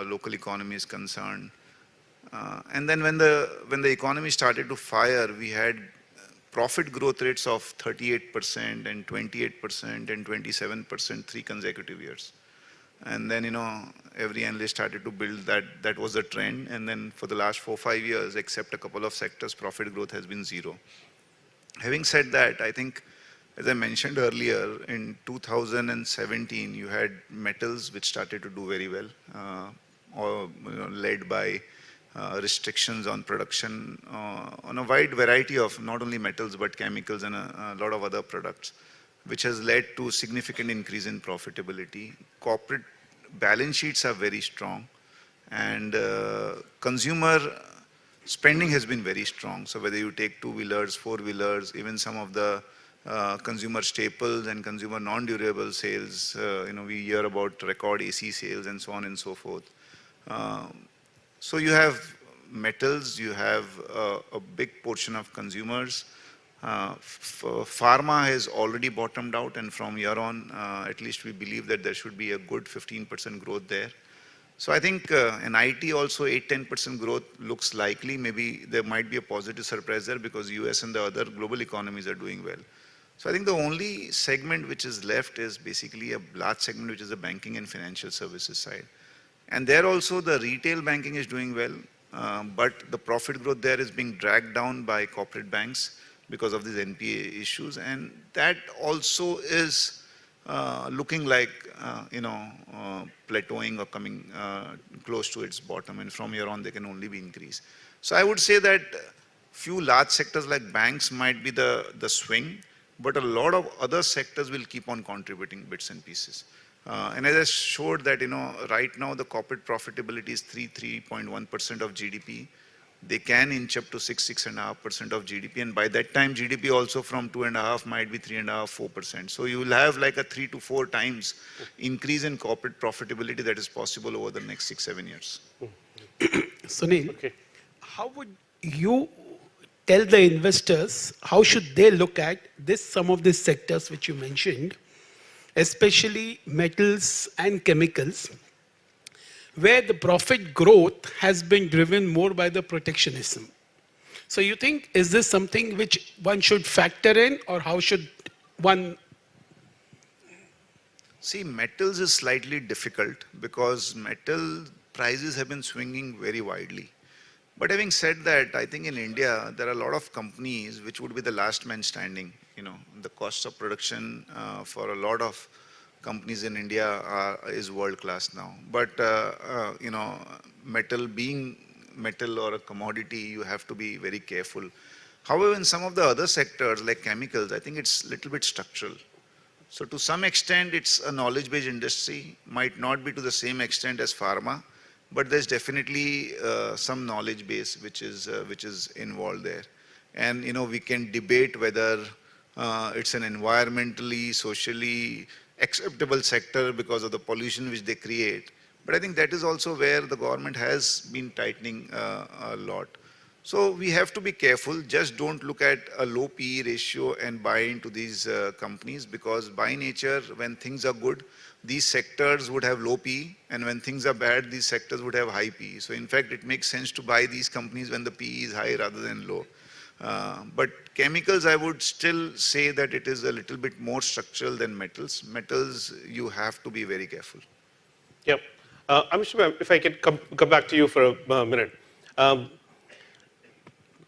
local economy is concerned. And then when the economy started to fire, we had profit growth rates of 38% and 28% and 27% 3 consecutive years. And then, every analyst started to build that was the trend. And then for the last 4-5 years, except a couple of sectors, profit growth has been zero. Having said that, I think, as I mentioned earlier, in 2017, you had metals which started to do very well, led by restrictions on production on a wide variety of not only metals but chemicals and a lot of other products, which has led to significant increase in profitability. Corporate balance sheets are very strong, and consumer spending has been very strong. So whether you take two-wheelers, four-wheelers, even some of the consumer staples and consumer non-durable sales, we hear about record AC sales and so on and so forth. So you have metals, you have a big portion of consumers. Pharma has already bottomed out, and from here on, at least we believe that there should be a good 15% growth there. So I think in IT also 8-10% growth looks likely. Maybe there might be a positive surprise there because US and the other global economies are doing well. So I think the only segment which is left is basically a large segment, which is the banking and financial services side. And there also the retail banking is doing well, but the profit growth there is being dragged down by corporate banks because of these NPA issues. And that also is looking like, plateauing or coming close to its bottom. And from here on, they can only be increased. So I would say that few large sectors like banks might be the swing, but a lot of other sectors will keep on contributing bits and pieces. And as I showed that, right now the corporate profitability is 3.1% of GDP. They can inch up to 6.5% of GDP. And by that time, GDP also from 2.5 might be 3.5, 4%. So you will have like a 3 to 4 times increase in corporate profitability that is possible over the next 6-7 years. Sunil, okay. How would you tell the investors, how should they look at some of these sectors which you mentioned, especially metals and chemicals, where the profit growth has been driven more by the protectionism? So you think, is this something which one should factor in, or how should one? See, metals is slightly difficult because metal prices have been swinging very widely. But having said that, I think in India, there are a lot of companies which would be the last man standing. The cost of production for a lot of companies in India is world-class now. But, metal being metal or a commodity, you have to be very careful. However, in some of the other sectors like chemicals, I think it's a little bit structural. So to some extent, it's a knowledge-based industry, might not be to the same extent as pharma, but there's definitely some knowledge base which is involved there. And, we can debate whether it's an environmentally, socially acceptable sector because of the pollution which they create. But I think that is also where the government has been tightening a lot. So we have to be careful. Just don't look at a low PE ratio and buy into these companies, because by nature, when things are good, these sectors would have low PE, and when things are bad, these sectors would have high PE. So in fact, it makes sense to buy these companies when the PE is high rather than low. But chemicals, I would still say that it is a little bit more structural than metals. Metals, you have to be very careful. Yep. Amisha, if I could come back to you for a minute.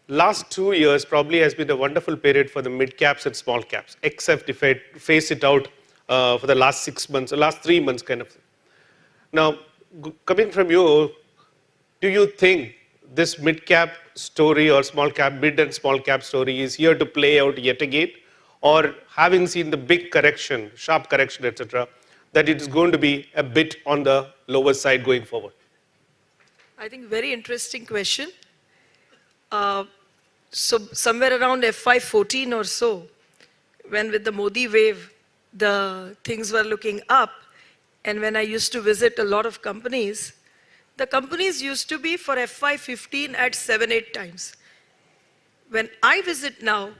Last 2 years probably has been a wonderful period for the mid caps and small caps, except if I face it out for the last 6 months, or last 3 months kind of thing. Now, coming from you, do you think this mid cap story or small cap, mid and small cap story is here to play out yet again? Or having seen the big correction, sharp correction, etc., that it is going to be a bit on the lower side going forward? I think very interesting question. So somewhere around FY14 or so, when with the Modi wave, the things were looking up, and when I used to visit a lot of companies, the companies used to be for FY15 at 7-8 times. When I visit now,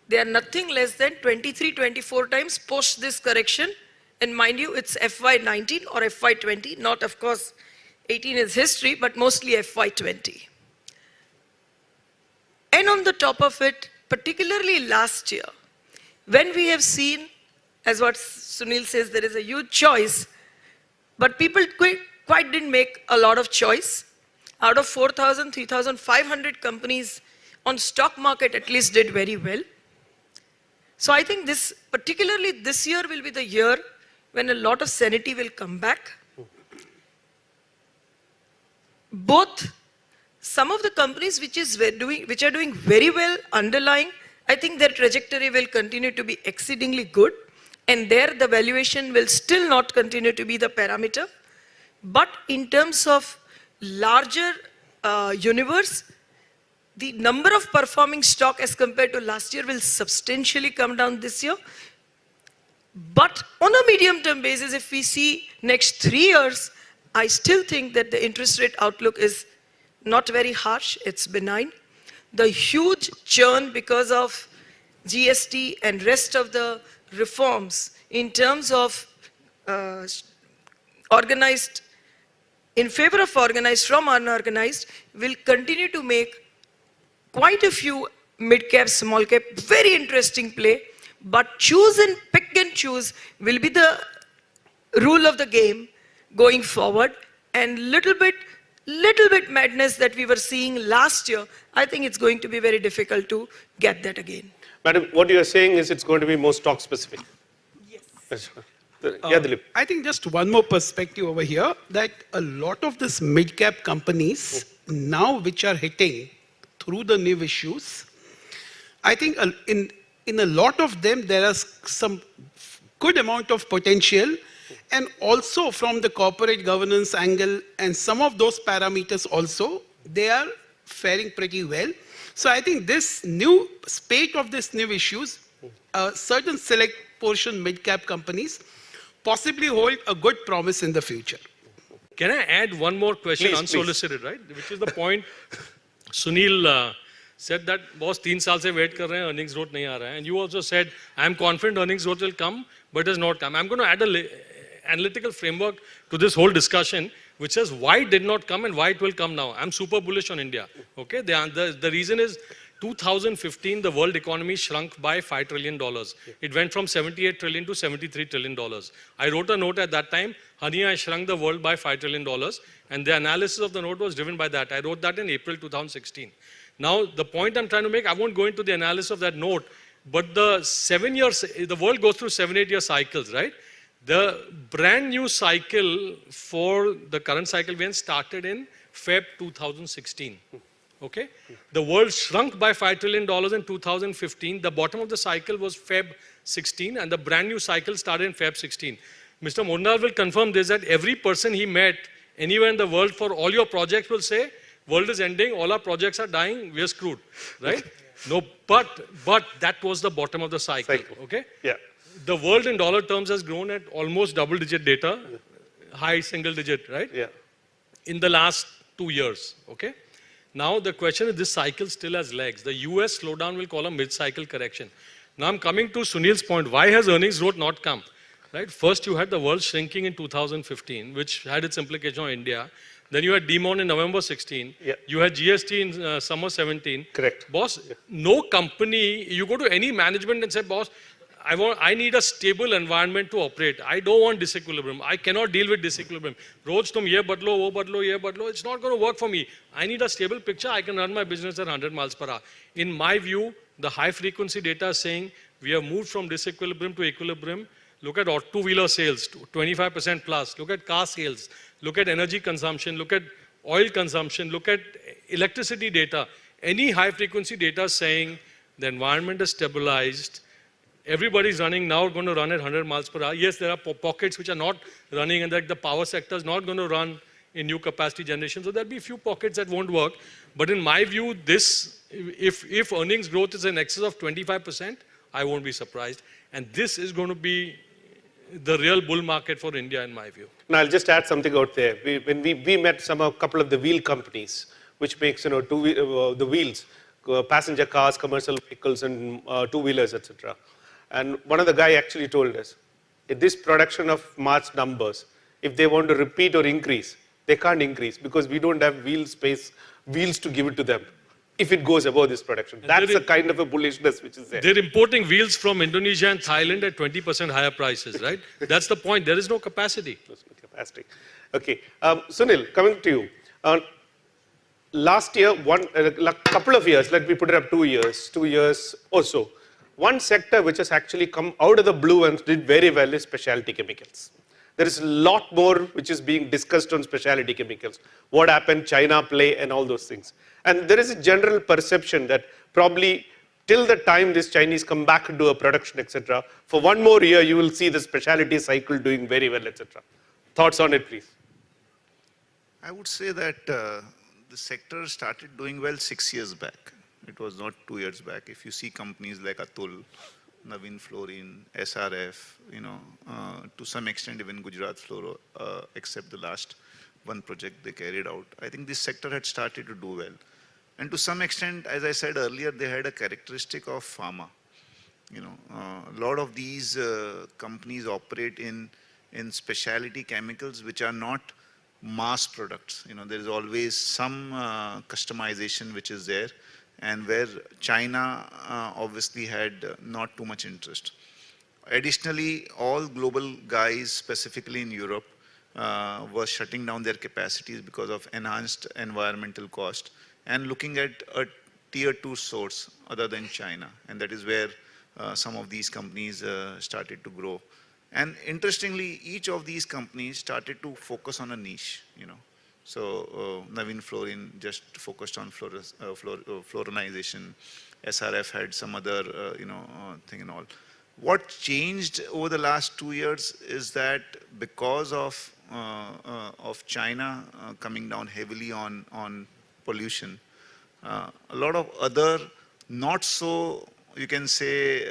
they are nothing less than 23-24 times post this correction. And mind you, it's FY19 or FY20, not of course 18 is history, but mostly FY20. And on the top of it, particularly last year, when we have seen, as what Sunil says, there is a huge choice, but people quite didn't make a lot of choice. Out of 4,000, 3,500 companies on stock market at least did very well. So I think this, particularly this year, will be the year when a lot of sanity will come back. Both some of the companies which are doing very well underlying, I think their trajectory will continue to be exceedingly good. And there the valuation will still not continue to be the parameter. But in terms of larger universe, the number of performing stock as compared to last year will substantially come down this year. But on a medium-term basis, if we see next 3 years, I still think that the interest rate outlook is not very harsh, it's benign. The huge churn because of GST and rest of the reforms in terms of organized, in favor of organized from unorganized, will continue to make quite a few mid-cap, small-cap, very interesting play, but choose and pick and choose will be the rule of the game going forward. And little bit madness that we were seeing last year, I think it's going to be very difficult to get that again. Madam, what you are saying is it's going to be more stock specific. Yes. Yeah, Dilip. I think just one more perspective over here, that a lot of these mid-cap companies now which are hitting through the new issues, I think in a lot of them there is some good amount of potential, and also from the corporate governance angle and some of those parameters also, they are faring pretty well. So I think this new spate of these new issues, certain select portion mid-cap companies possibly hold a good promise in the future. Can I add one more question, Please, unsolicited, right? Which is the point Sunil said that boss 3 saal se wait kar rahe hain, earnings growth nahi aa raha hai. And you also said, I am confident earnings growth will come, but it has not come. I'm going to add an analytical framework to this whole discussion, which says why it did not come and why it will come now. I'm super bullish on India. Okay, the reason is 2015, the world economy shrunk by $5 trillion. It went from 78 trillion to 73 trillion dollars. I wrote a note at that time, honey, I shrunk the world by $5 trillion. And the analysis of the note was driven by that. I wrote that in April 2016. Now, the point I'm trying to make, I won't go into the analysis of that note, but the world goes through 7-8 year cycles, right? The brand new cycle for the current cycle when started in Feb 2016. Okay? The world shrunk by $5 trillion in 2015. The bottom of the cycle was Feb 16, and the brand new cycle started in Feb 16. Mr. Mondal will confirm this, that every person he met anywhere in the world for all your projects will say, world is ending, all our projects are dying, we are screwed, right? No, but that was the bottom of the cycle. Okay? Yeah. The world in dollar terms has grown at almost double-digit data, high single-digit, right? Yeah. In the last 2 years, okay? Now the question is, this cycle still has legs. The US slowdown will call a mid-cycle correction. Now I'm coming to Sunil's point. Why has earnings growth not come? Right? First, you had the world shrinking in 2015, which had its implication on India. Then you had Demon in November 16. Yeah. You had GST in summer 17. Correct. Boss, no company, you go to any management and say, boss, I need a stable environment to operate. I don't want disequilibrium. I cannot deal with disequilibrium. Roz tum ye badlo, wo badlo, ye badlo. It's not going to work for me. I need a stable picture. I can run my business at 100 miles per hour. In my view, the high frequency data is saying we have moved from disequilibrium to equilibrium. Look at two-wheeler sales, 25% plus. Look at car sales. Look at energy consumption. Look at oil consumption. Look at electricity data. Any high frequency data saying the environment is stabilized. Everybody's running now, going to run at 100 miles per hour. Yes, there are pockets which are not running, and that the power sector is not going to run in new capacity generation. So there'll be a few pockets that won't work. But in my view, if earnings growth is in excess of 25%, I won't be surprised. And this is going to be the real bull market for India, in my view. Now, I'll just add something out there. When we met a couple of the wheel companies, which makes, the wheels, passenger cars, commercial vehicles, and two-wheelers, etc. And one of the guy actually told us, this production of March numbers, if they want to repeat or increase, They can't increase because we don't have wheels to give it to them if it goes above this production. That's the kind of a bullishness which is there. They're importing wheels from Indonesia and Thailand at 20% higher prices, right? That's the point. There is no capacity. Capacity. Okay. Sunil, coming to you. Last year, a couple of years, let me put it up 2 years or so, one sector which has actually come out of the blue and did very well is specialty chemicals. There is a lot more which is being discussed on specialty chemicals. What happened, China play and all those things. And there is a general perception that probably till the time this Chinese come back into a production, etc., for one more year, you will see the specialty cycle doing very well, etc. Thoughts on it, please? I would say that the sector started doing well 6 years back. It was not 2 years back. If you see companies like Atul, Navin Fluorine, SRF, to some extent even Gujarat Fluoro, except the last one project they carried out, I think this sector had started to do well. And to some extent, as I said earlier, they had a characteristic of pharma. A lot of these companies operate in specialty chemicals which are not mass products. There is always some customization which is there, and where China obviously had not too much interest. Additionally, all global guys, specifically in Europe, were shutting down their capacities because of enhanced environmental cost and looking at a tier 2 source other than China. And that is where some of these companies started to grow. And interestingly, each of these companies started to focus on a niche, So Navin Fluorine just focused on fluorinization. SRF had some other, thing and all. What changed over the last 2 years is that because of China coming down heavily on pollution, a lot of other not so, you can say,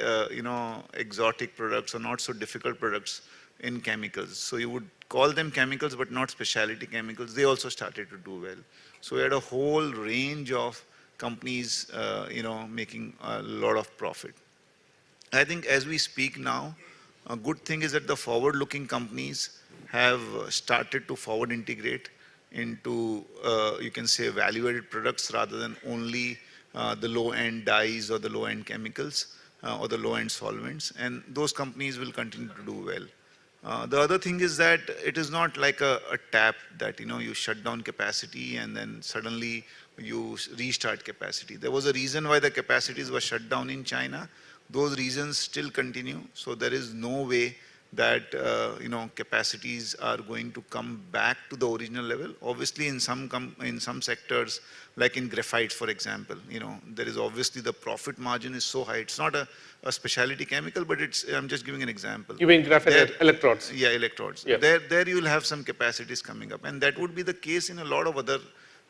exotic products or not so difficult products in chemicals. So you would call them chemicals, but not specialty chemicals. They also started to do well. So we had a whole range of companies, making a lot of profit. I think as we speak now, a good thing is that the forward-looking companies have started to forward integrate into, you can say, value-added products rather than only the low-end dyes or the low-end chemicals or the low-end solvents. And those companies will continue to do well. The other thing is that it is not like a tap that, you shut down capacity and then suddenly you restart capacity. There was a reason why the capacities were shut down in China. Those reasons still continue. So there is no way that, capacities are going to come back to the original level. Obviously, in some sectors, like in graphite, for example, there is obviously the profit margin is so high. It's not a specialty chemical, but I'm just giving an example. You mean graphite electrodes? Yeah, electrodes. Yeah. There you will have some capacities coming up. And that would be the case in a lot of other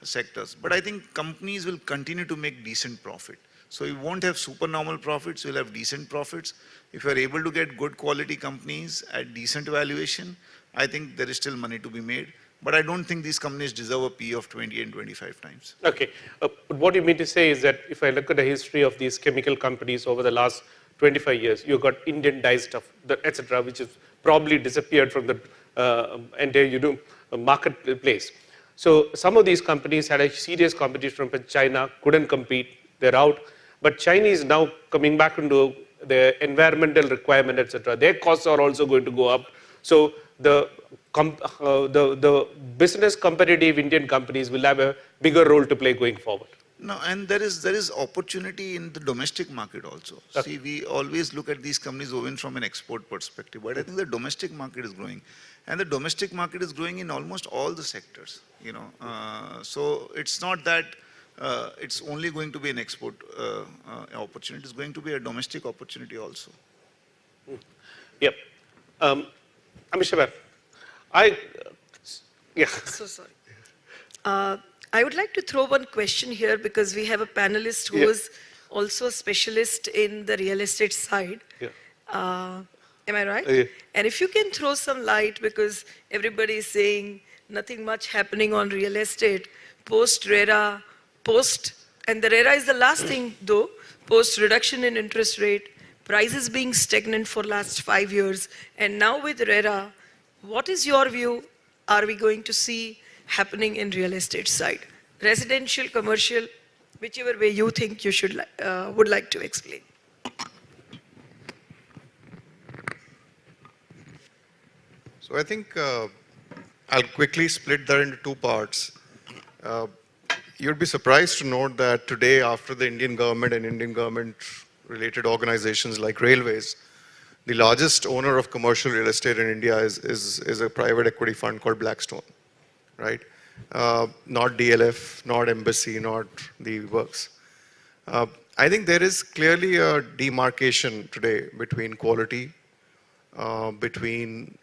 sectors. But I think companies will continue to make decent profit. So you won't have supernormal profits, you'll have decent profits. If you're able to get good quality companies at decent valuation, I think there is still money to be made. But I don't think these companies deserve a P of 20 and 25 times. Okay. What you mean to say is that if I look at the history of these chemical companies over the last 25 years, you've got Indian dye stuff, etc., which has probably disappeared from the entire marketplace. So some of these companies had a serious competition from China, couldn't compete, they're out. But China is now coming back into the environmental requirement, etc. Their costs are also going to go up. So the business competitive Indian companies will have a bigger role to play going forward. No, and there is opportunity in the domestic market also. Okay. See, we always look at these companies even from an export perspective, but I think the domestic market is growing. And the domestic market is growing in almost all the sectors, So it's not that it's only going to be an export opportunity. It's going to be a domestic opportunity also. Yep. Amisha, yeah. So sorry. I would like to throw one question here because we have a panelist who Yeah. is also a specialist in the real estate side. Yeah. Am I right? Yeah. And if you can throw some light, because everybody is saying nothing much happening on real estate, post-RERA, and the RERA is the last thing though, post-reduction in interest rate, prices being stagnant for last 5 years, and now with RERA, what is your view? Are we going to see happening in real estate side? Residential, commercial, whichever way you think you should would like to explain. So I think I'll quickly split that into two parts. You'd be surprised to note that today, after the Indian government and Indian government related organizations like railways, the largest owner of commercial real estate in India is a private equity fund called Blackstone, right? Not DLF, not Embassy, not the works. I think there is clearly a demarcation today between quality, between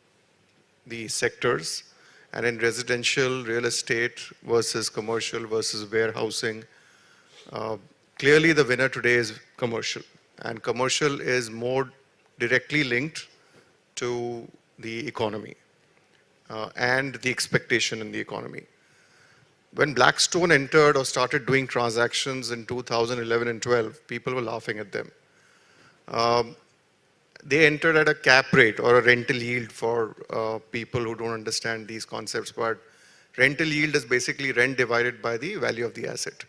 the sectors, and in residential real estate versus commercial versus warehousing. Clearly the winner today is commercial, and commercial is more directly linked to the economy and the expectation in the economy. When Blackstone entered or started doing transactions in 2011 and 12, people were laughing at them. They entered at a cap rate or a rental yield for people who don't understand these concepts, but rental yield is basically rent divided by the value of the asset.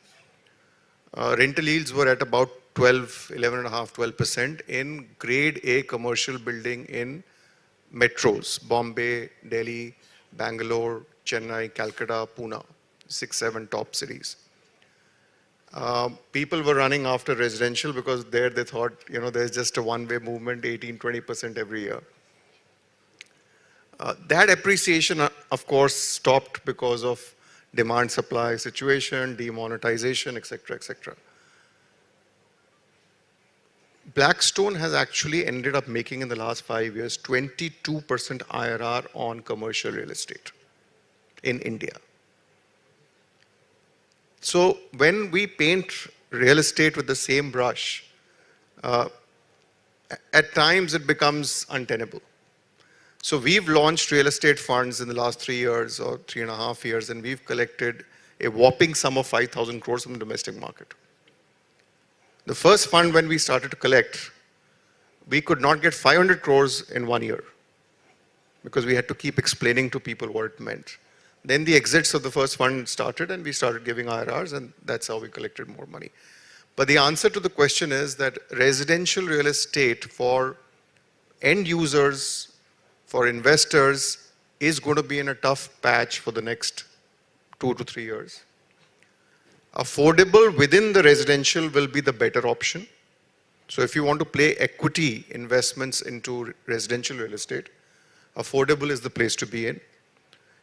Rental yields were at about 11.5%, 12% in grade A commercial building in metros, Bombay, Delhi, Bangalore, Chennai, Calcutta, Pune, 6, 7 top cities. People were running after residential because there they thought, there's just a one-way movement, 18, 20% every year. That appreciation, of course, stopped because of demand-supply situation, demonetization, etc., etc. Blackstone has actually ended up making in the last 5 years 22% IRR on commercial real estate in India. So when we paint real estate with the same brush, at times it becomes untenable. So we've launched real estate funds in the last 3 years or 3.5 years, and we've collected a whopping sum of 5,000 crores from the domestic market. The first fund when we started to collect, we could not get 500 crores in 1 year because we had to keep explaining to people what it meant. Then the exits of the first fund started and we started giving IRRs, and that's how we collected more money. But the answer to the question is that residential real estate for end users, for investors, is going to be in a tough patch for the next 2 to 3 years. Affordable within the residential will be the better option. So if you want to play equity investments into residential real estate, affordable is the place to be in.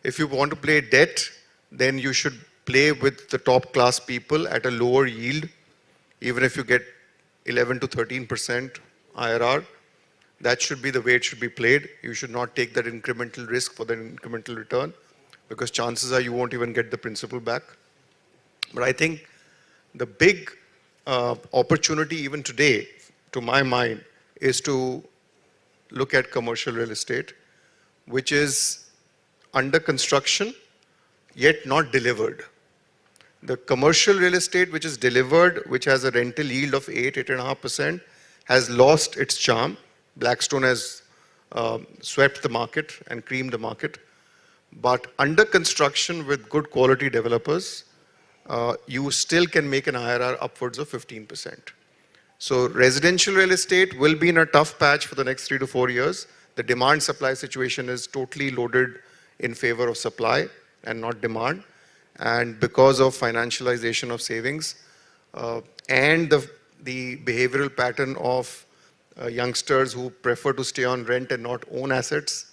If you want to play debt, then you should play with the top class people at a lower yield. Even if you get 11 to 13% IRR, that should be the way it should be played. You should not take that incremental risk for the incremental return, because chances are you won't even get the principal back. But I think the big opportunity even today, to my mind, is to look at commercial real estate, which is under construction, yet not delivered. The commercial real estate which is delivered, which has a rental yield of 8.5%, has lost its charm. Blackstone has swept the market and creamed the market. But under construction with good quality developers, you still can make an IRR upwards of 15%. So residential real estate will be in a tough patch for the next 3 to 4 years. The demand supply situation is totally loaded in favor of supply and not demand. And because of financialization of savings and the behavioral pattern of youngsters who prefer to stay on rent and not own assets,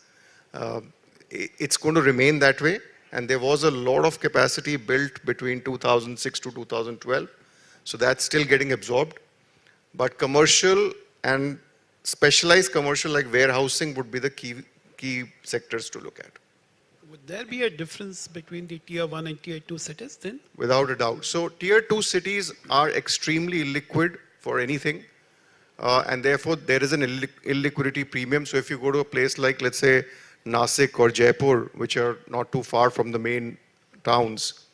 it's going to remain that way. And there was a lot of capacity built between 2006 to 2012. So that's still getting absorbed. But commercial and specialized commercial like warehousing would be the key sectors to look at. Would there be a difference between the tier 1 and tier 2 cities then? Without a doubt. So tier 2 cities are extremely illiquid for anything. And therefore there is an illiquidity premium. So if you go to a place like, let's say, Nasik or Jaipur, which are not too far from the main towns,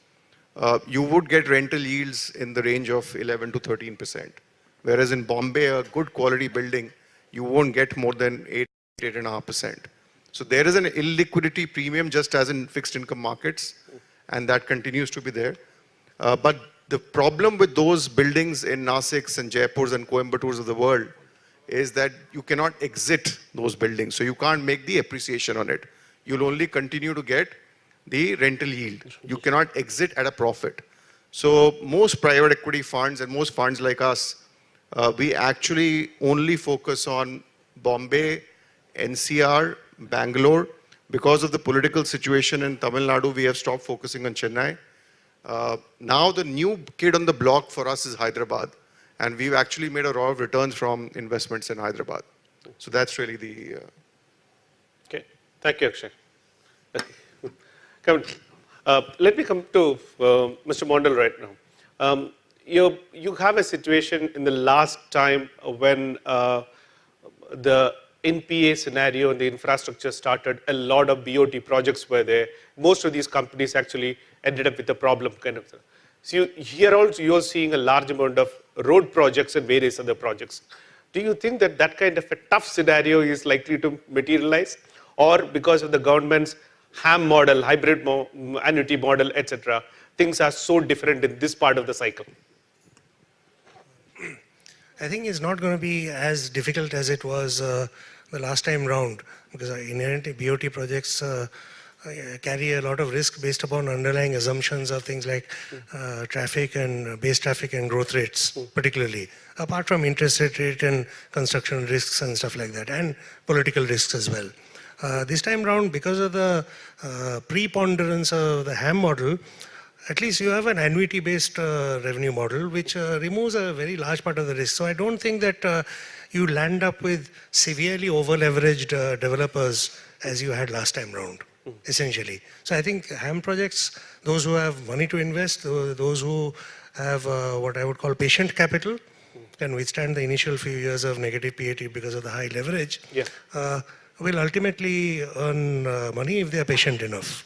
you would get rental yields in the range of 11 to 13%. Whereas in Bombay, a good quality building, you won't get more than 8.5%. So there is an illiquidity premium just as in fixed income markets. and that continues to be there. But the problem with those buildings in Nasiks and Jaipurs and Coimbatores of the world is that you cannot exit those buildings. So you can't make the appreciation on it. You'll only continue to get the rental yield. You cannot exit at a profit. So most private equity funds and most funds like us, we actually only focus on Bombay, NCR, Bangalore. Because of the political situation in Tamil Nadu, we have stopped focusing on Chennai. Now the new kid on the block for us is Hyderabad. And we've actually made a lot of returns from investments in Hyderabad. So that's really the... Okay, thank you, Akshay. Let me come to Mr. Mondal right now. You have a situation in the last time when the NPA scenario and the infrastructure started, a lot of BOT projects were there. Most of these companies actually ended up with a problem kind of thing. So here also you're seeing a large amount of road projects and various other projects. Do you think that that kind of a tough scenario is likely to materialize? Or because of the government's HAM model, hybrid annuity model, etc., things are so different in this part of the cycle? I think it's not going to be as difficult as it was the last time round, because inherently BOT projects carry a lot of risk based upon underlying assumptions of things like traffic and base traffic and growth rates, particularly, apart from interest rate and construction risks and stuff like that, and political risks as well. This time round, because of the preponderance of the HAM model, at least you have an annuity-based revenue model, which removes a very large part of the risk. So I don't think that you land up with severely over-leveraged developers as you had last time round, essentially. So I think HAM projects, those who have money to invest, those who have what I would call patient capital, can withstand the initial few years of negative PAT because of the high leverage, will ultimately earn money if they are patient enough.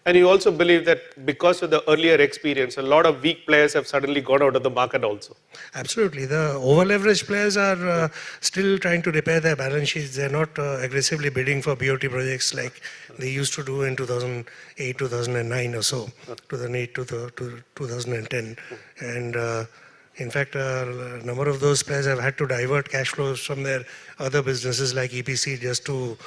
And you also believe that because of the earlier experience, a lot of weak players have suddenly gone out of the market also? Absolutely. The over-leveraged players are still trying to repair their balance sheets. They're not aggressively bidding for BOT projects like they used to do in 2008, 2009 or so, 2008 to 2010. And in fact, a number of those players have had to divert cash flows from their other businesses like EPC just to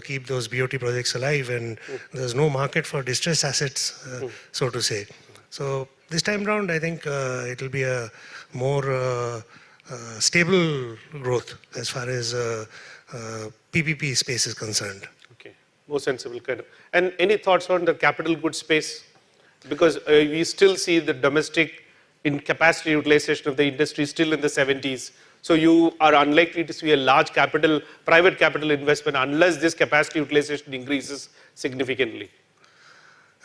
keep those BOT projects alive, and there's no market for distressed assets, so to say. So this time round, I think it'll be a more stable growth as far as PPP space is concerned. Okay, more sensible kind of. And any thoughts on the capital goods space? Because we still see the domestic in capacity utilization of the industry still in the 70s. So you are unlikely to see a large private capital investment unless this capacity utilization increases significantly.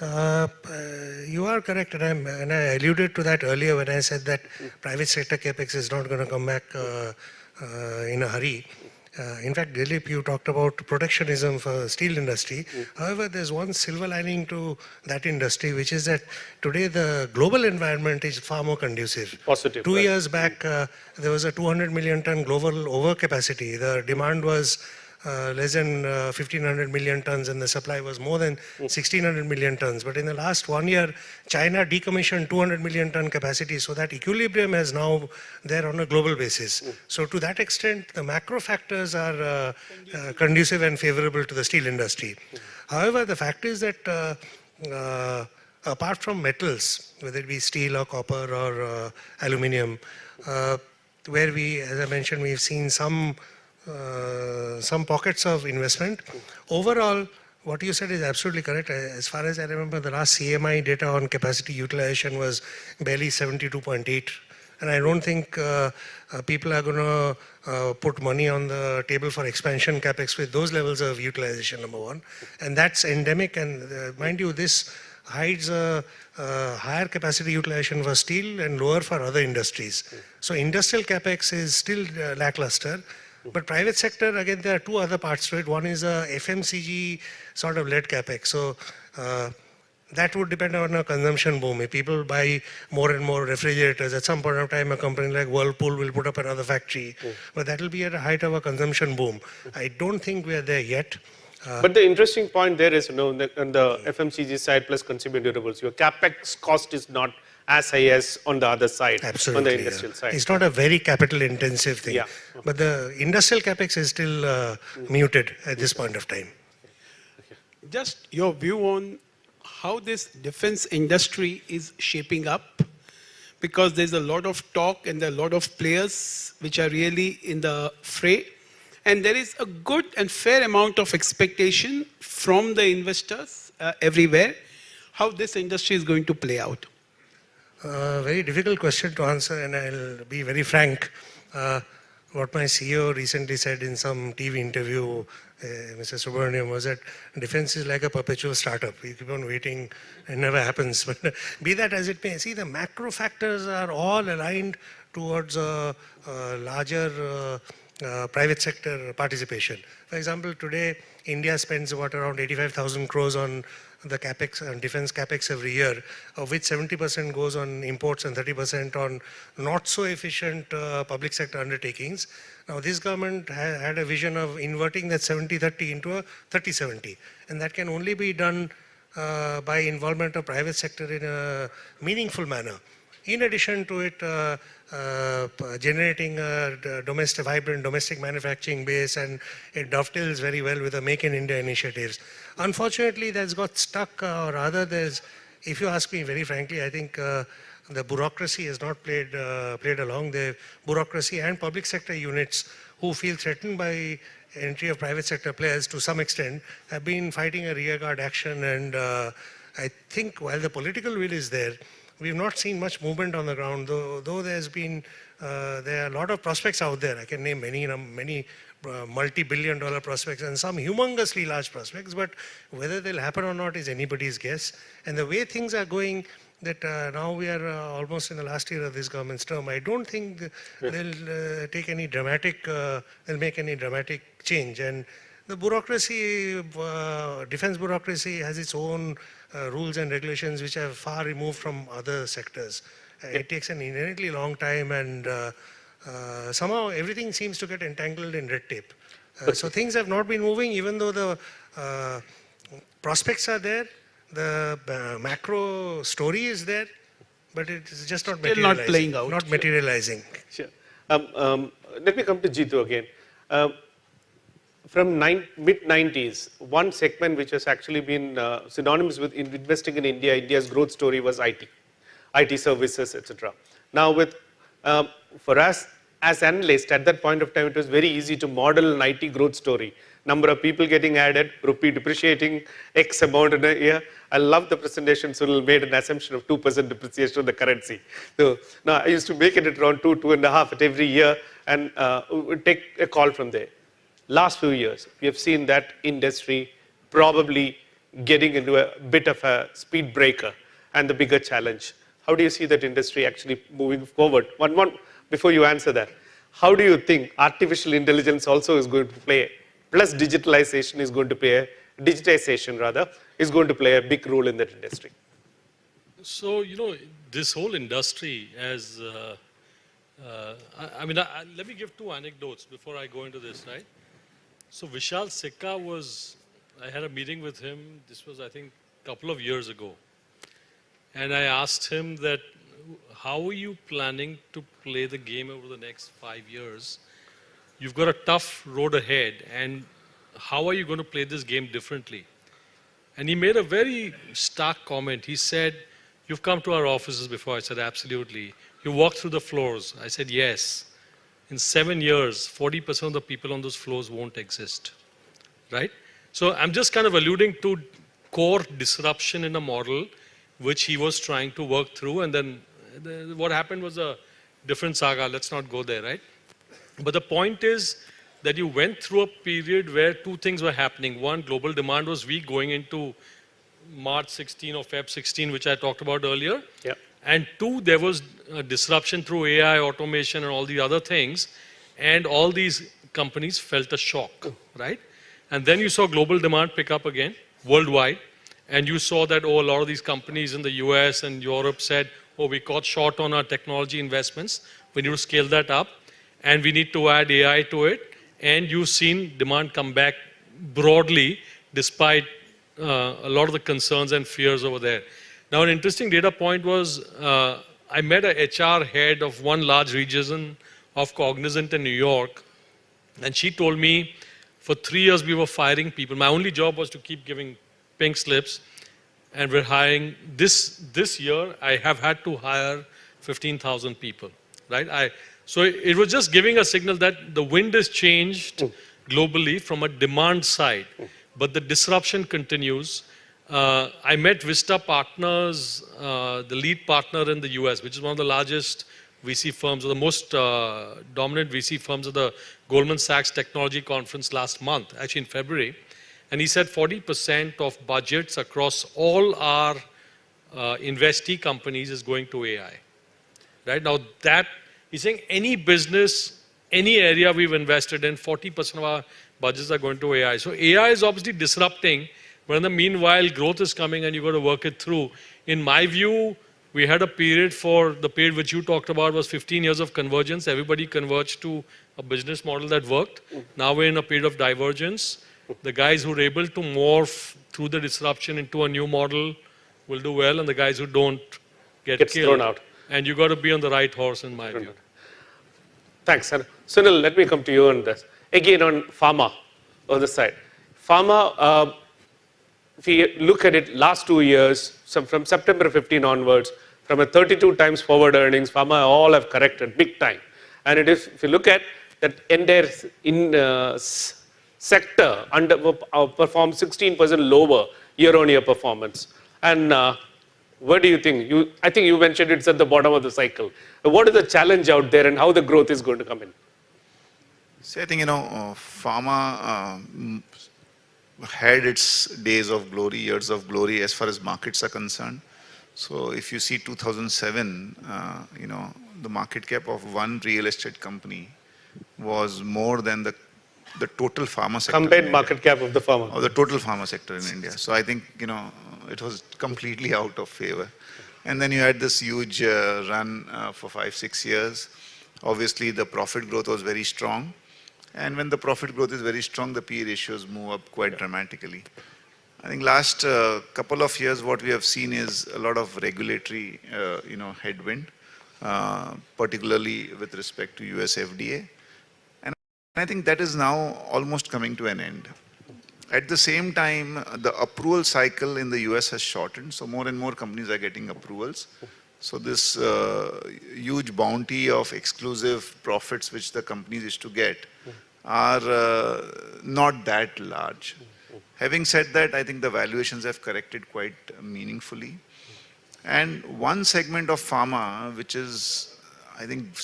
You are correct, and I alluded to that earlier when I said that private sector capex is not going to come back in a hurry. In fact, Dilip, you talked about protectionism for steel industry. However, there's one silver lining to that industry, which is that today the global environment is far more conducive. Positive. 2 years back, there was a 200 million ton global overcapacity. The demand was less than 1,500 million tons and the supply was more than 1,600 million tons. But in the last 1 year, China decommissioned 200 million ton capacity, so that equilibrium is now there on a global basis. So to that extent, the macro factors are conducive and favorable to the steel industry. However, the fact is that apart from metals, whether it be steel or copper or aluminium, where we, as I mentioned, we've seen some pockets of investment. Overall, what you said is absolutely correct. As far as I remember, the last CMI data on capacity utilization was barely 72.8. And I don't think people are going to put money on the table for expansion capex with those levels of utilization, number one. And that's endemic. And mind you, this hides a higher capacity utilization for steel and lower for other industries. So industrial capex is still lackluster. But private sector, again, there are two other parts to it. One is a FMCG sort of led capex. So that would depend on a consumption boom. If people buy more and more refrigerators, at some point of time, a company like Whirlpool will put up another factory. But that will be at the height of a consumption boom. I don't think we are there yet. But the interesting point there is, on the FMCG side plus consumer durables, your capex cost is not as high as on the other side, Absolutely, on the industrial side. It's not a very capital intensive thing. Yeah. But the industrial capex is still muted at this point of time. Just your view on how this defense industry is shaping up, because there's a lot of talk and there are a lot of players which are really in the fray, and there is a good and fair amount of expectation from the investors everywhere, how this industry is going to play out. Very difficult question to answer, and I'll be very frank. What my CEO recently said in some TV interview, Mr. Subramaniam, was that defense is like a perpetual startup. You keep on waiting, it never happens. But be that as it may, see, the macro factors are all aligned towards a larger private sector participation. For example, today, India spends around 85,000 crores on the capex, defense capex every year, of which 70% goes on imports and 30% on not so efficient public sector undertakings. Now, this government had a vision of inverting that 70-30 into a 30-70, and that can only be done by involvement of private sector in a meaningful manner. In addition to it, generating a vibrant domestic manufacturing base, and it dovetails very well with the Make in India initiatives. Unfortunately, that's got stuck, or rather if you ask me very frankly, I think the bureaucracy has not played along. The bureaucracy and public sector units who feel threatened by entry of private sector players to some extent have been fighting a rearguard action, and I think while the political will is there, we've not seen much movement on the ground, though there are a lot of prospects out there. I can name many multi-billion-dollar prospects and some humongously large prospects, but whether they'll happen or not is anybody's guess. And the way things are going, that now we are almost in the last year of this government's term, I don't think they'll take any dramatic, they'll make any dramatic change. And the bureaucracy, defense bureaucracy has its own rules and regulations which are far removed from other sectors. It takes an inherently long time, and somehow everything seems to get entangled in red tape. So things have not been moving, even though the prospects are there, the macro story is there, but it is just not Still materializing. not playing out. Not materializing. Sure. Let me come to Jeetu again. From mid-90s, one segment which has actually been synonymous with investing in India, India's growth story was IT services, etc. Now, for us as analysts, at that point of time, it was very easy to model an IT growth story. Number of people getting added, rupee depreciating X amount in a year. I love the presentation Sunil made an assumption of 2% depreciation of the currency. So now I used to make it at around 2.5 at every year, and take a call from there. Last few years, we have seen that industry probably getting into a bit of a speed breaker and the bigger challenge. How do you see that industry actually moving forward? One before you answer that, how do you think artificial intelligence also is going to play, plus digitalization is going to play, digitization rather, is going to play a big role in that industry? So, this whole industry as, let me give two anecdotes before I go into this, right? So Vishal Sikka I had a meeting with him, this was I think a couple of years ago. And I asked him that, how are you planning to play the game over the next 5 years? You've got a tough road ahead, and how are you going to play this game differently? And he made a very stark comment. He said, you've come to our offices before. I said, absolutely. You walked through the floors. I said, yes. In 7 years, 40% of the people on those floors won't exist, right? So I'm just kind of alluding to core disruption in a model which he was trying to work through, and then what happened was a different saga. Let's not go there, right? But the point is that you went through a period where two things were happening. One, global demand was weak going into March 16 or Feb 16, which I talked about earlier. Yeah. And two, there was a disruption through AI, automation, and all the other things. And all these companies felt a shock, right? And then you saw global demand pick up again, worldwide. And you saw that, a lot of these companies in the US and Europe said, we caught short on our technology investments. We need to scale that up. And we need to add AI to it. And you've seen demand come back broadly despite a lot of the concerns and fears over there. Now, an interesting data point was I met a HR head of one large region of Cognizant in New York, and she told me for 3 years we were firing people. My only job was to keep giving pink slips, and we're hiring. This year, I have had to hire 15,000 people, right? So it was just giving a signal that the wind has changed globally from a demand side, but the disruption continues. I met Vista Partners, the lead partner in the US, which is one of the largest VC firms, or the most dominant VC firms of the Goldman Sachs Technology Conference last month, actually in February. And he said 40% of budgets across all our investee companies is going to AI. Right now, that he's saying any business, any area we've invested in, 40% of our budgets are going to AI. So AI is obviously disrupting, but in the meanwhile, growth is coming and you've got to work it through. In my view, we had a period the period which you talked about was 15 years of convergence. Everybody converged to a business model that worked. Now we're in a period of divergence. The guys who are able to morph through the disruption into a new model will do well, and the guys who don't get killed. Thrown out. And you got to be on the right horse, in my view. Thanks, sir. Sunil, let me come to you on this. Again, on pharma, on the side. Pharma, if we look at it, last 2 years, from September 15 onwards, from a 32 times forward earnings, pharma all have corrected big time. And it is, if you look at that entire sector, performed 16% lower year-on-year performance. And what do you think? I think you mentioned it's at the bottom of the cycle. What is the challenge out there and how the growth is going to come in? See, I think, pharma had its days of glory, years of glory as far as markets are concerned. So if you see 2007, the market cap of one real estate company was more than the total pharma sector. Combined market cap of the pharma. Or the total pharma sector in India. So I think, it was completely out of favor. And then you had this huge run for 5-6 years. Obviously, the profit growth was very strong. And when the profit growth is very strong, the PE ratios move up quite dramatically. I think last couple of years, what we have seen is a lot of regulatory, headwind, particularly with respect to US FDA. And I think that is now almost coming to an end. At the same time, the approval cycle in the US has shortened, so more and more companies are getting approvals. So this huge bounty of exclusive profits which the companies used to get are not that large. Having said that, I think the valuations have corrected quite meaningfully. And one segment of pharma, which is, I think,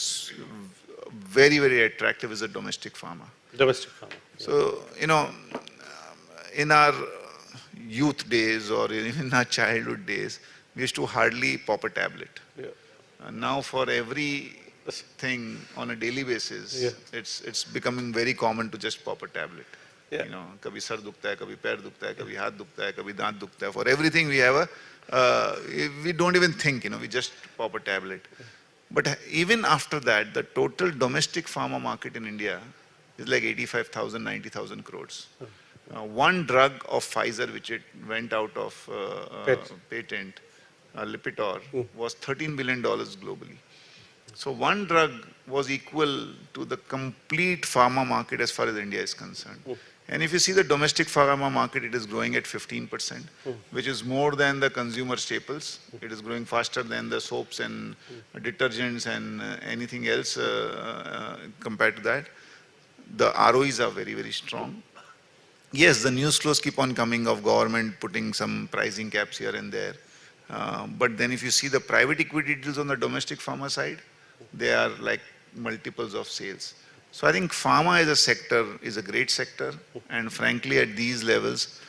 very, very attractive, is the domestic pharma. Domestic pharma. So, in our youth days or in our childhood days, we used to hardly pop a tablet. Yeah. Now for every thing on a daily basis, it's becoming very common to just pop a tablet. Yeah. Kabhi sar dukta hai, kabhi pair dukta hai, kabhi haath dukta hai, kabhi daant dukta hai. For everything we have we don't even think, we just pop a tablet. But even after that, the total domestic pharma market in India is like 85,000, 90,000 crores. One drug of Pfizer, which it went out of patent, Lipitor, was $13 billion globally. So one drug was equal to the complete pharma market as far as India is concerned. And if you see the domestic pharma market, it is growing at 15%, which is more than the consumer staples. It is growing faster than the soaps and detergents and anything else compared to that. The ROEs are very, very strong. Yes, the news flows keep on coming of government putting some pricing caps here and there. But then if you see the private equity deals on the domestic pharma side, they are like multiples of sales. So I think pharma as a sector is a great sector, and frankly at these levels,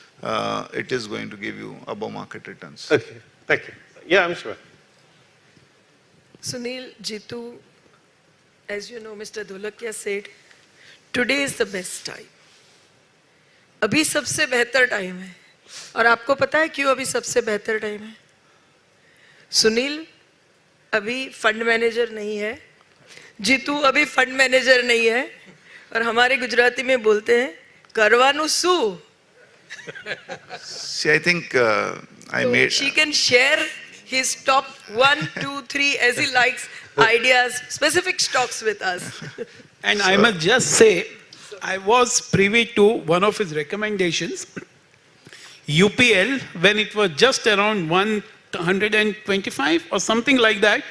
it is going to give you above market returns. Okay, thank you. Yeah, I'm sure. Sunil, Jitu, as you know, Mr. Dholakia said, today is the best time. अभी सबसे बेहतर time है और आपको पता है क्यों अभी सबसे बेहतर टाइम है? सुनील अभी फंड मैनेजर नहीं है, जीतू अभी फंड मैनेजर नहीं है और हमारे गुजराती में बोलते हैं करवानु सु See, I think I So made... she can share his top 1, 2, 3 as he likes ideas, specific stocks with us. And I must just say, I was privy to one of his recommendations, UPL, when it was just around 125 or something like that.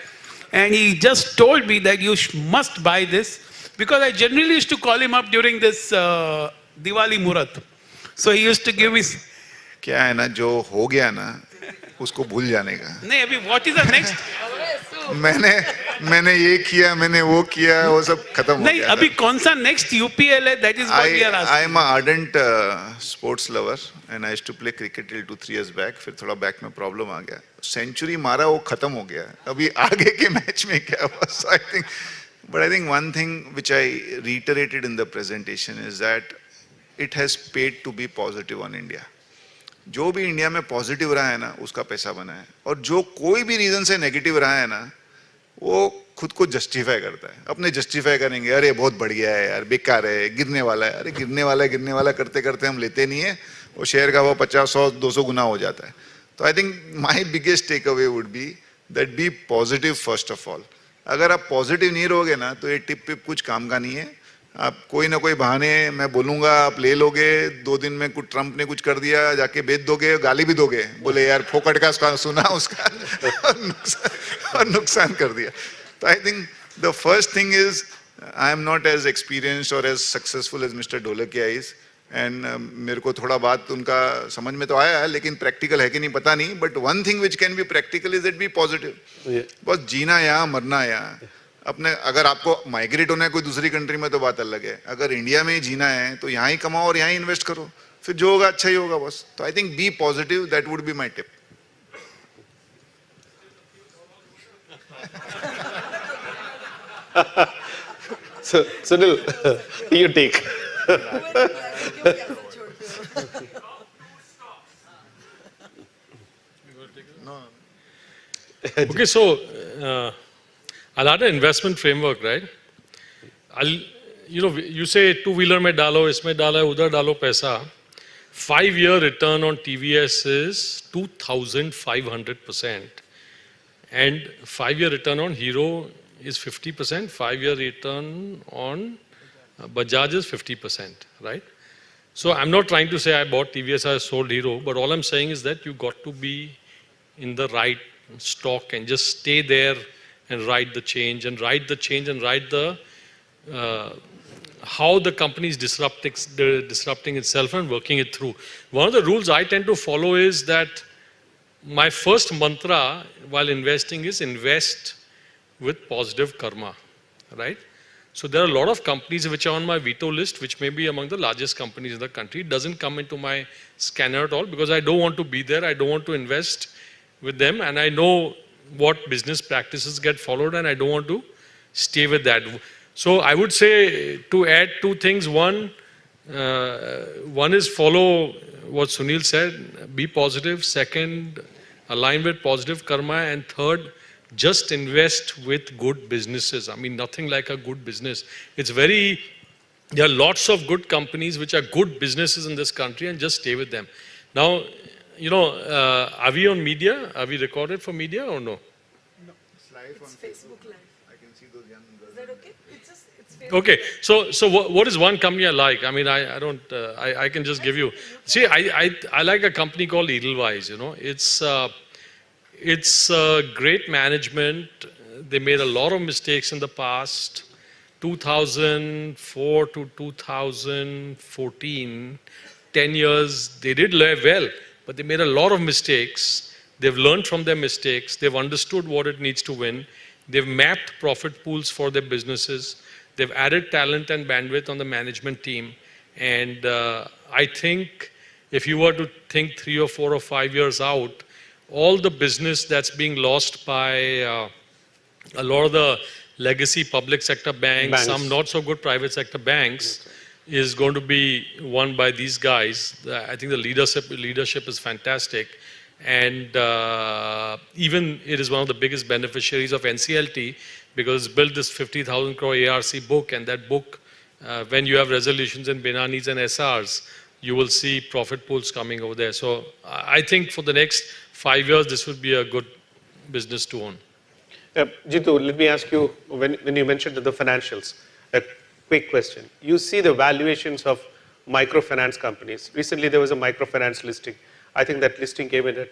And he just told me that you must buy this, because I generally used to call him up during this Diwali Murat. So he used to give me... क्या है ना, जो हो गया ना, उसको भूल जाने का. नहीं, अभी what is the next? मैंने ये किया, मैंने वो किया, वो सब खत्म हो नहीं, गया. अभी कौन सा next UPL है? That is what we are I asking. am an ardent sports lover and I used to play cricket till 2-3 years back. फिर थोड़ा back में problem आ गया. Century मारा, वो खत्म हो गया. अभी आगे के match में क्या हुआ? So I think one thing which I reiterated in the presentation is that it has paid to be positive on India. जो भी इंडिया में पॉजिटिव रहा है ना, उसका पैसा बना है. और जो कोई भी रीजन से नेगेटिव रहा है ना, वो खुद को जस्टिफाई करता है. अपने जस्टिफाई करेंगे, अरे बहुत बढ़िया है यार, बेकार है, गिरने वाला है. अरे गिरने वाला करते करते हम लेते नहीं है, वो शेयर का वो 50, 100, 200 गुना हो जाता है. तो I think my biggest takeaway would be that be positive first of all. अगर आप पॉजिटिव नहीं रहोगे ना, तो ये टिप पिप कुछ काम का नहीं है. आप कोई ना कोई बहाने मैं बोलूंगा, आप ले लोगे, 2 दिन में कुछ ट्रम्प ने कुछ कर दिया, जाके बेच दोगे, गाली भी दोगे, बोले यार फोकट का सुना उसका और नुकसान कर दिया. तो I think the first thing is, I am not as experienced और as successful as mister Dholakia is. And मेरे को थोड़ा बात उनका समझ में तो आया है, लेकिन प्रैक्टिकल है कि नहीं पता नहीं. But one thing which can be practical is it be positive. बस जीना यहाँ, मरना यहाँ. अपने अगर आपको माइग्रेट होना है कोई दूसरी कंट्री में तो बात अलग है. अगर इंडिया में ही जीना है तो यहाँ ही कमाओ और यहाँ ही इन्वेस्ट करो, फिर जो होगा अच्छा ही होगा बस. तो I think be positive, that would be my tip. So, Sunil, you take. Okay, so I'll add an investment framework, right? You say two-wheeler में डालो, इसमें डाला, उधर डालो पैसा. 5-year return on TVS is 2,500%. And 5-year return on Hero is 50%. 5-year return on Bajaj is 50%, right? So I'm not trying to say I bought TVS, I sold Hero, but all I'm saying is that you got to be in the right stock and just stay there and ride the change and ride the how the company is disrupting itself and working it through. One of the rules I tend to follow is that my first mantra while investing is invest with positive karma, right? So there are a lot of companies which are on my veto list, which may be among the largest companies in the country. It doesn't come into my scanner at all because I don't want to be there. I don't want to invest with them, and I know what business practices get followed, and I don't want to stay with that. So I would say to add 2 things. One is follow what Sunil said, be positive. Second, align with positive karma. And third, just invest with good businesses. I mean, nothing like a good business. There are lots of good companies which are good businesses in this country, and just stay with them. Now, are we on media? Are we recorded for media or no? It's Facebook Live. I can see those young Is that okay? It's Facebook Okay, so what is one company I like? I mean, I can just give you. See, I like a company called Edelweiss. It's great management. They made a lot of mistakes in the past. 2004 to 2014, 10 years, they did well, but they made a lot of mistakes. They've learned from their mistakes. They've understood what it needs to win. They've mapped profit pools for their businesses. They've added talent and bandwidth on the management team. And I think if you were to think 3 or 4 or 5 years out, all the business that's being lost by a lot of the legacy public sector banks, some not so good private sector banks, is going to be won by these guys. I think the leadership is fantastic. And even it is one of the biggest beneficiaries of NCLT because it's built this 50,000 crore ARC book, and that book, when you have resolutions in Binanis and SRs, you will see profit pools coming over there. So I think for the next 5 years, this would be a good business to own. Jitu, let me ask you, when you mentioned the financials, a quick question. You see the valuations of microfinance companies. Recently, there was a microfinance listing. I think that listing came in at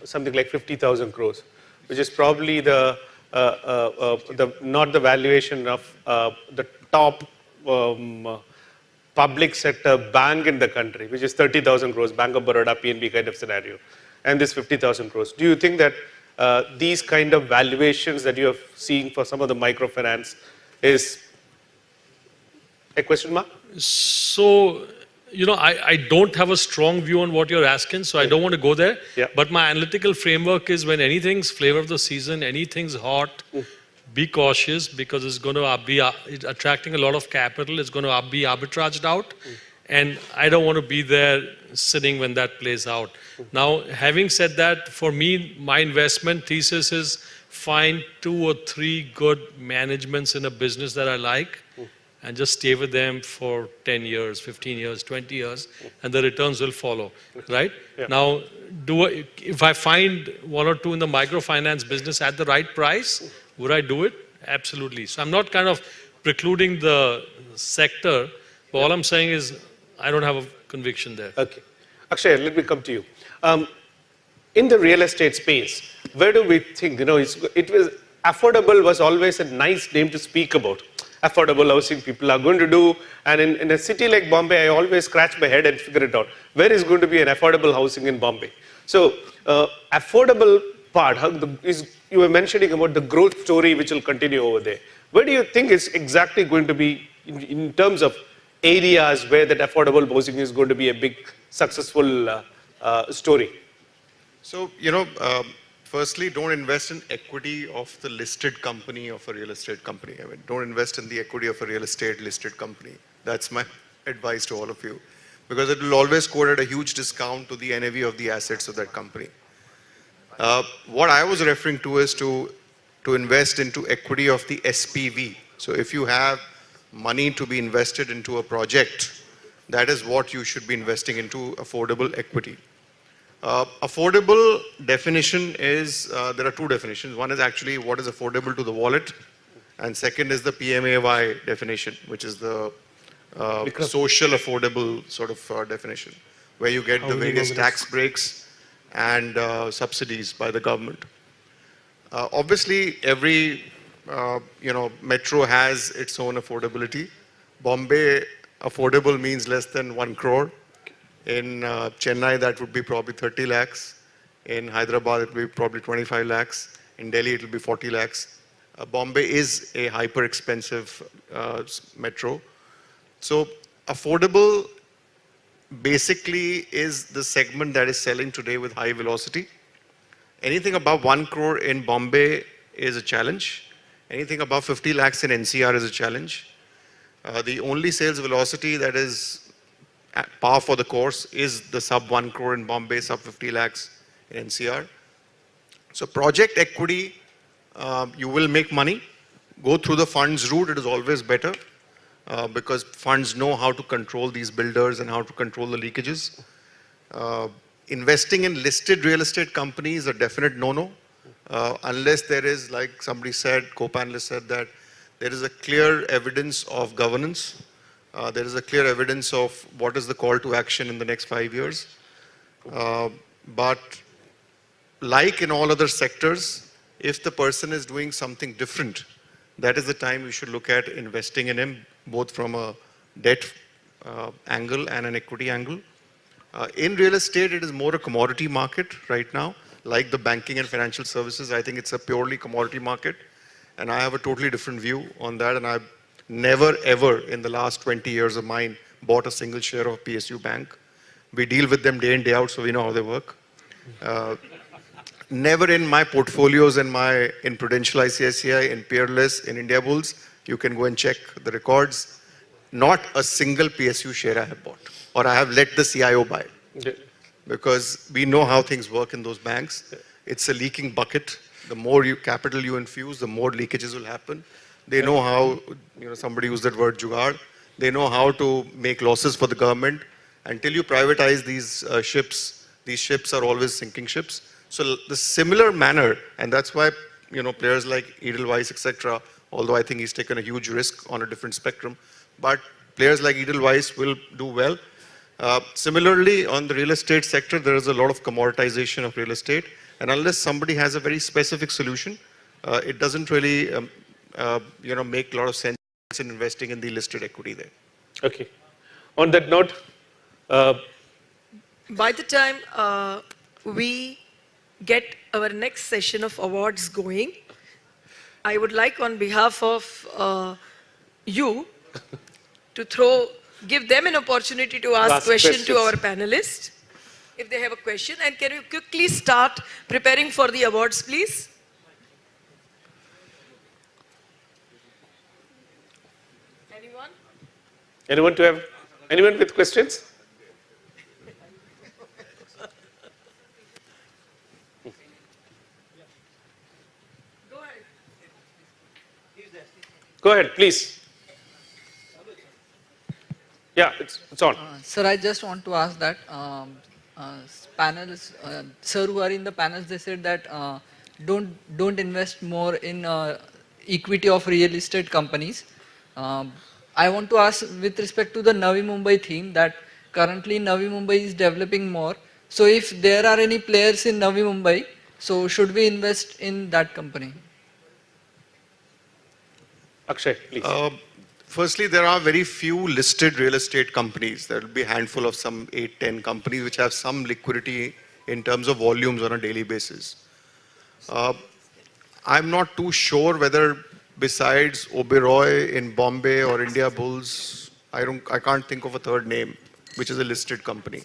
something like 50,000 crores, which is probably not the valuation of the top public sector bank in the country, which is 30,000 crores, Bank of Baroda, PNB kind of scenario, and this 50,000 crores. Do you think that these kind of valuations that you are seeing for some of the microfinance is a question mark? So, I don't have a strong view on what you're asking, so I don't want to go there. Yeah. But my analytical framework is when anything's flavor of the season, anything's hot, be cautious because it's going to be attracting a lot of capital. It's going to be arbitraged out. And I don't want to be there sitting when that plays out. Now, having said that, for me, my investment thesis is find 2 or 3 good managements in a business that I like and just stay with them for 10 years, 15 years, 20 years, and the returns will follow, right? Yeah. Now, if I find 1 or 2 in the microfinance business at the right price, would I do it? Absolutely. So I'm not kind of precluding the sector, but all I'm saying is I don't have a conviction there. Okay. Akshay, let me come to you. In the real estate space, where do we think, affordable was always a nice name to speak about. Affordable housing people are going to do, and in a city like Bombay, I always scratch my head and figure it out. Where is going to be an affordable housing in Bombay? So, affordable part, you were mentioning about the growth story which will continue over there. Where do you think is exactly going to be in terms of areas where that affordable housing is going to be a big successful story? So, firstly, don't invest in equity of the listed company of a real estate company. I mean, don't invest in the equity of a real estate listed company. That's my advice to all of you. Because it will always quote at a huge discount to the NAV of the assets of that company. What I was referring to is to invest into equity of the SPV. So if you have money to be invested into a project, that is what you should be investing into, affordable equity. Affordable definition is, there are 2 definitions. One is actually what is affordable to the wallet, and second is the PMAY definition, which is the social affordable sort of definition, where you get the various tax breaks and subsidies by the government. Obviously, every metro has its own affordability. Bombay, affordable means less than 1 crore. In Chennai, that would be probably 30 lakhs. In Hyderabad, it will be probably 25 lakhs. In Delhi, it will be 40 lakhs. Bombay is a hyper expensive metro. So affordable basically is the segment that is selling today with high velocity. Anything above 1 crore in Bombay is a challenge. Anything above 50 lakhs in NCR is a challenge. The only sales velocity that is at par for the course is the sub 1 crore in Bombay, sub 50 lakhs in NCR. So project equity, you will make money. Go through the funds route, it is always better because funds know how to control these builders and how to control the leakages. Investing in listed real estate companies is a definite no-no unless there is, like somebody said, co-panelist said that there is a clear evidence of governance. There is a clear evidence of what is the call to action in the next 5 years. But like in all other sectors, if the person is doing something different, that is the time you should look at investing in him, both from a debt angle and an equity angle. In real estate, it is more a commodity market right now, like the banking and financial services. I think it's a purely commodity market. And I have a totally different view on that. And I've never, ever in the last 20 years of mine bought a single share of PSU Bank. We deal with them day in, day out, so we know how they work. Never in my portfolios in Prudential ICICI, in Peerless, in Indiabulls, you can go and check the records. Not a single PSU share I have bought, or I have let the CIO buy. Because we know how things work in those banks. It's a leaking bucket. The more capital you infuse, the more leakages will happen. They know how, somebody used that word, jugaad. They know how to make losses for the government. Until you privatize these ships are always sinking ships. So the similar manner, and that's why players like Edelweiss, etc., although I think he's taken a huge risk on a different spectrum, but players like Edelweiss will do well. Similarly, on the real estate sector, there is a lot of commoditization of real estate, and unless somebody has a very specific solution, it doesn't really make a lot of sense in investing in the listed equity there. Okay. On that note, by the time we get our next session of awards going, I would like on behalf of you to give them an opportunity to ask questions to our panelists, if they have a question. And can you quickly start preparing for the awards, please? Anyone? Anyone with questions? Go ahead, please. Yeah, it's on. Sir, I just want to ask that panels, sir who are in the panels, they said that don't invest more in equity of real estate companies. I want to ask with respect to the Navi Mumbai theme that currently Navi Mumbai is developing more. So if there are any players in Navi Mumbai, so should we invest in that company? Akshay, please. Firstly, there are very few listed real estate companies. There will be a handful of some 8-10 companies which have some liquidity in terms of volumes on a daily basis. I'm not too sure whether besides Oberoi in Bombay or Indiabulls, I can't think of a third name, which is a listed company.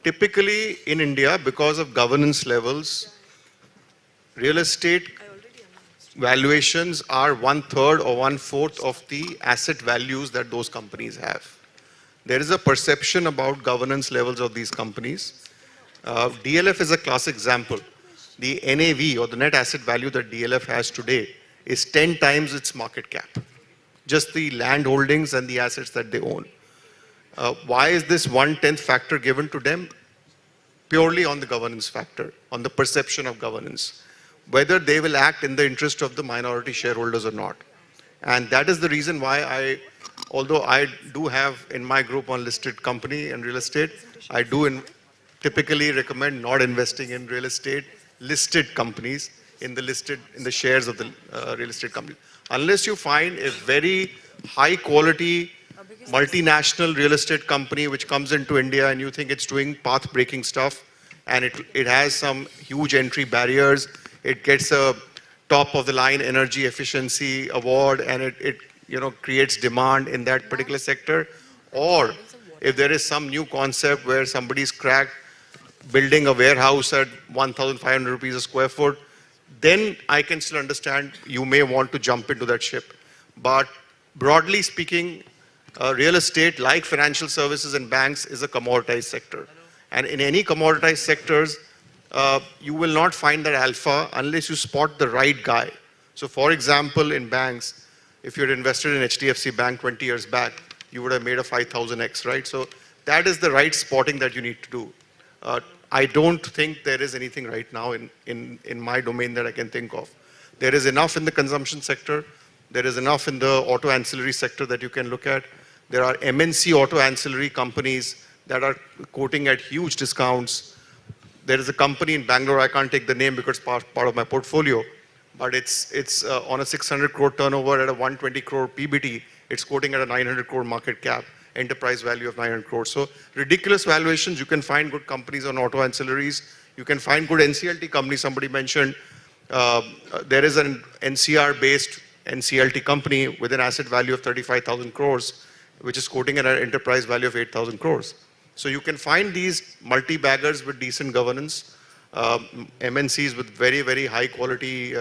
Typically in India, because of governance levels, real estate valuations are 1/3 or 1/4 of the asset values that those companies have. There is a perception about governance levels of these companies. DLF is a classic example. The NAV or the net asset value that DLF has today is 10 times its market cap. Just the land holdings and the assets that they own. Why is this 1/10 factor given to them? Purely on the governance factor, on the perception of governance. Whether they will act in the interest of the minority shareholders or not. And that is the reason why although I do have in my group one listed company in real estate, I do typically recommend not investing in real estate listed companies in the shares of the real estate company. Unless you find a very high quality multinational real estate company which comes into India and you think it's doing path breaking stuff and it has some huge entry barriers. It gets a top of the line energy efficiency award and it creates demand in that particular sector. Or if there is some new concept where somebody's cracked building a warehouse at 1,500 rupees a square foot, then I can still understand you may want to jump into that ship. But broadly speaking, real estate, like financial services and banks, is a commoditized sector. And in any commoditized sectors, you will not find that alpha unless you spot the right guy. So for example, in banks, if you had invested in HDFC Bank 20 years back, you would have made a 5,000x, right? So that is the right spotting that you need to do. I don't think there is anything right now in my domain that I can think of. There is enough in the consumption sector. There is enough in the auto ancillary sector that you can look at. There are MNC auto ancillary companies that are quoting at huge discounts. There is a company in Bangalore, I can't take the name because it's part of my portfolio, but it's on a 600 crore turnover at a 120 crore PBT, it's quoting at a 900 crore market cap, enterprise value of 900 crores. So ridiculous valuations. You can find good companies on auto ancillaries. You can find good NCLT companies. Somebody mentioned there is an NCR-based NCLT company with an asset value of 35,000 crores, which is quoting at an enterprise value of 8,000 crores. So you can find these multi-baggers with decent governance, MNCs with very, very high quality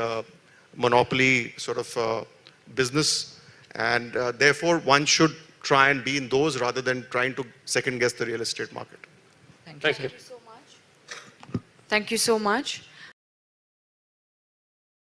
monopoly sort of business. And therefore, one should try and be in those rather than trying to second guess the real estate market. Thank you. Thank you. Thank you so much.